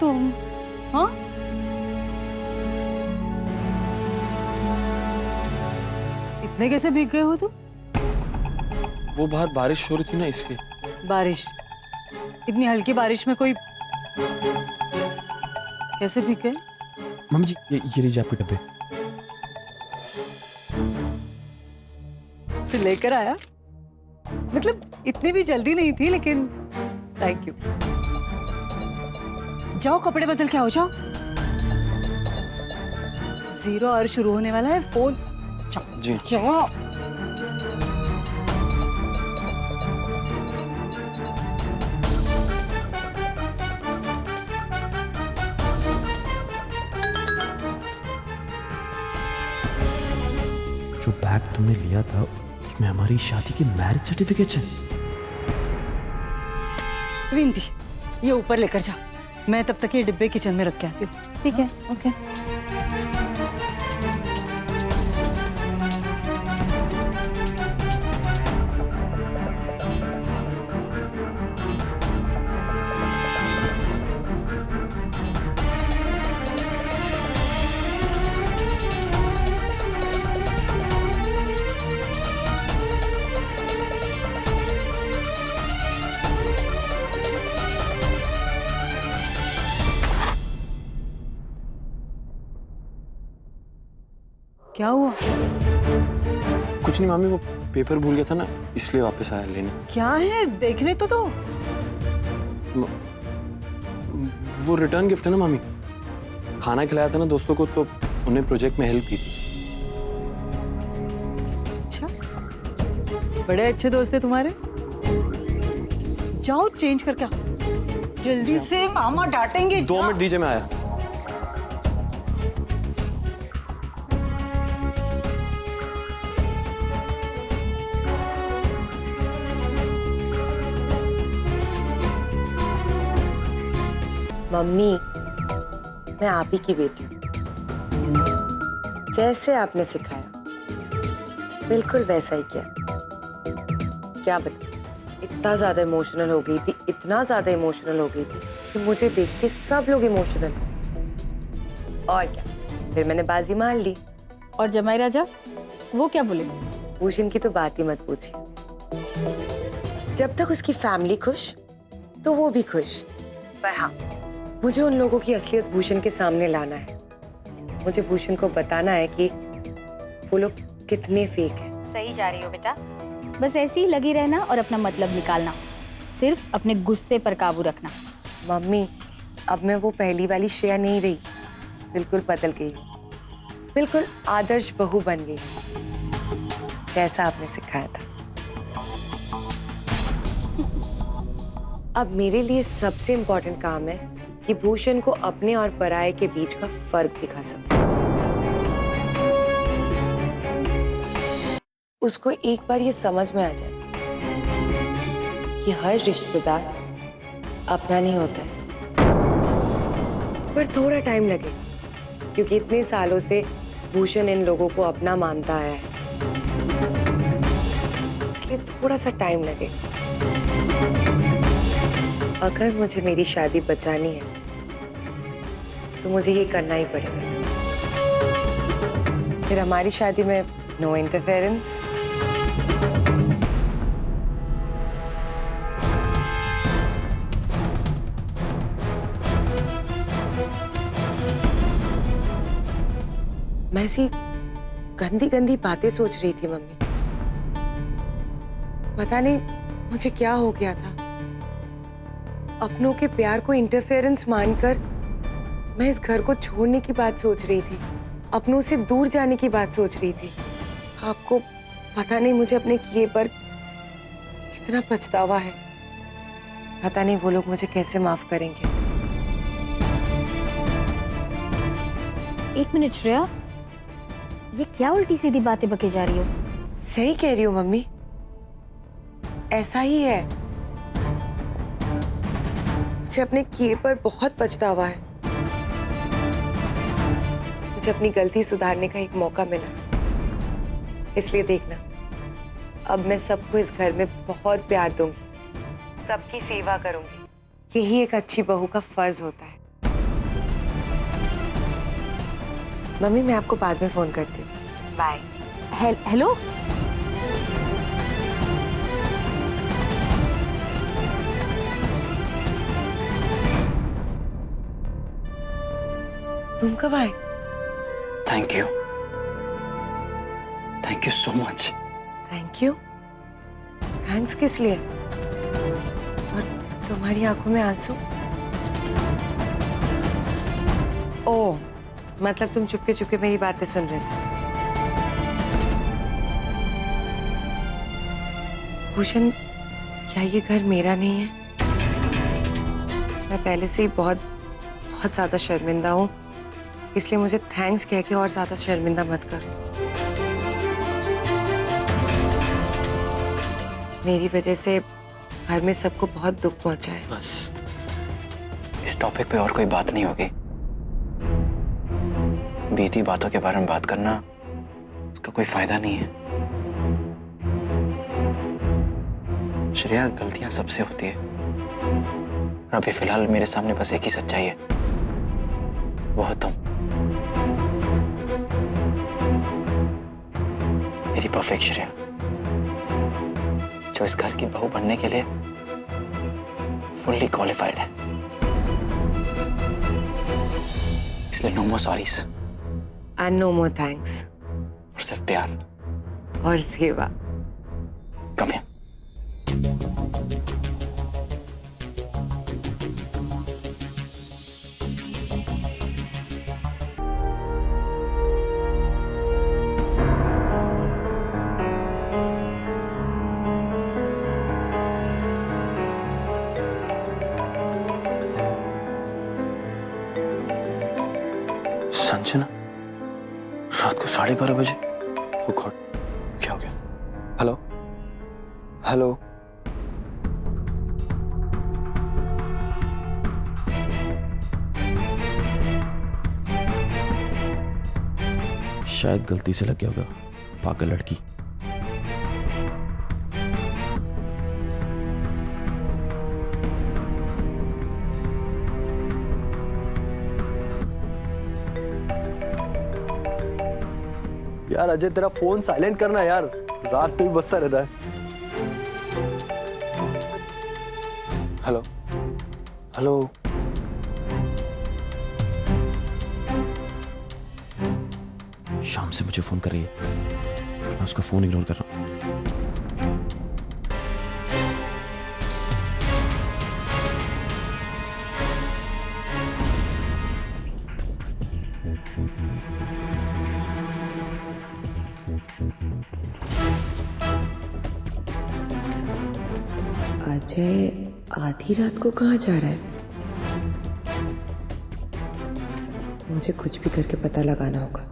तुम? हाँ, इतने कैसे भीग गए हो तुम? वो बाहर बारिश हो रही थी ना, इसलिए। बारिश? इतनी हल्की बारिश में कोई कैसे भीग गए? मम्मी जी, ये लीजिए आपके डब्बे। फिर लेकर आया? मतलब इतनी भी जल्दी नहीं थी, लेकिन थैंक यू। जाओ कपड़े बदल के आओ, जाओ। 0 और शुरू होने वाला है, फोन। जाओ जी। जाओ। जो बैग तुमने लिया था उसमें हमारी शादी की मैरिज सर्टिफिकेट है। विनती, ये ऊपर लेकर जा। मैं तब तक ये डिब्बे किचन में रख के आती हूँ। ठीक है, ओके। क्या हुआ? कुछ नहीं मामी, वो पेपर भूल गया था ना, इसलिए वापस आया लेने। क्या है, देखने तो दो। वो रिटर्न गिफ्ट है ना मामी। खाना खिलाया था ना दोस्तों को, तो उन्हें प्रोजेक्ट में हेल्प की थी। अच्छा, बड़े अच्छे दोस्त है तुम्हारे। जाओ चेंज करके आओ जल्दी से, मामा डांटेंगे। 2 मिनट दीजिए, मैं आया। मम्मी, मैं आप ही की बेटी हूँ। जैसे आपने सिखाया बिल्कुल वैसा ही किया। क्या बता, इतना ज्यादा इमोशनल हो गई थी, इतना ज्यादा इमोशनल हो गई थी कि मुझे देख के सब लोग इमोशनल। और क्या, फिर मैंने बाजी मार ली। और जमाई राजा, वो क्या बोले? भूषण की तो बात ही मत पूछिए। जब तक उसकी फैमिली खुश तो वो भी खुश। पर हाँ, मुझे उन लोगों की असलियत भूषण के सामने लाना है। मुझे भूषण को बताना है कि वो लोग कितने फेक हैं। सही जा रही हो बेटा, बस ऐसे ही लगी रहना और अपना मतलब निकालना। सिर्फ अपने गुस्से पर काबू रखना। मम्मी, अब मैं वो पहली वाली श्रेया नहीं रही, बिल्कुल बदल गई हूँ। बिल्कुल आदर्श बहू बन गई, जैसा आपने सिखाया था। अब मेरे लिए सबसे इम्पोर्टेंट काम है कि भूषण को अपने और पराये के बीच का फर्क दिखा सकूं। उसको एक बार ये समझ में आ जाए कि हर रिश्तेदार अपना नहीं होता है। पर थोड़ा टाइम लगे, क्योंकि इतने सालों से भूषण इन लोगों को अपना मानता आया है, इसलिए थोड़ा सा टाइम लगे। अगर मुझे मेरी शादी बचानी है तो मुझे ये करना ही पड़ेगा। फिर हमारी शादी में नो इंटरफेरेंस। मैं ऐसी गंदी गंदी बातें सोच रही थी मम्मी। पता नहीं मुझे क्या हो गया था। अपनों के प्यार को इंटरफेरेंस मानकर मैं इस घर को छोड़ने की बात सोच रही थी, अपनों से दूर जाने की बात सोच रही थी। आपको पता नहीं मुझे अपने किए पर कितना पछतावा है। पता नहीं वो लोग मुझे कैसे माफ करेंगे। 1 मिनट श्रेया, ये क्या उल्टी सीधी बातें बके जा रही हो? सही कह रही हो मम्मी, ऐसा ही है। मुझे अपने किए पर बहुत पछतावा है। मुझे अपनी गलती सुधारने का एक मौका मिला, इसलिए देखना, अब मैं सबको इस घर में बहुत प्यार दूंगी, सबकी सेवा करूंगी। यही एक अच्छी बहू का फर्ज होता है। मम्मी मैं आपको बाद में फोन करती हूँ, बाय। हेलो। तुम कब आए? Thank you so much. Thank you? Thanks किस लिए? और तुम्हारी आंखों में आंसू? ओह, मतलब तुम चुपके चुपके मेरी बातें सुन रहे थे। भूषण, क्या ये घर मेरा नहीं है? मैं पहले से ही बहुत ज्यादा शर्मिंदा हूँ, इसलिए मुझे थैंक्स कह के और ज्यादा शर्मिंदा मत करो। मेरी वजह से घर में सबको बहुत दुख पहुंचा है। बस इस टॉपिक पे और कोई बात नहीं होगी। बीती बातों के बारे में बात करना उसका कोई फायदा नहीं है। श्रेया, गलतियां सबसे होती है। अभी फिलहाल मेरे सामने बस एक ही सच्चाई है, वो हो तुम। मेरी परफेक्ट श्रेया, जो इस घर की बहू बनने के लिए फुल्ली क्वालिफाइड है। इसलिए no more sorries and no more thanks. और सिर्फ प्यार और सेवा। कम है। संजना, रात को 12:30 बजे? Oh God, क्या हो गया? Hello hello. शायद गलती से लग गया होगा, पागल लड़की। यार अजय, तेरा फोन साइलेंट करना यार, रात में भी बजता रहता है। Hello hello. शाम से मुझे फोन कर रही है, मैं उसका फोन इग्नोर कर रहा हूँ। अजय आधी रात को कहाँ जा रहा है? मुझे कुछ भी करके पता लगाना होगा।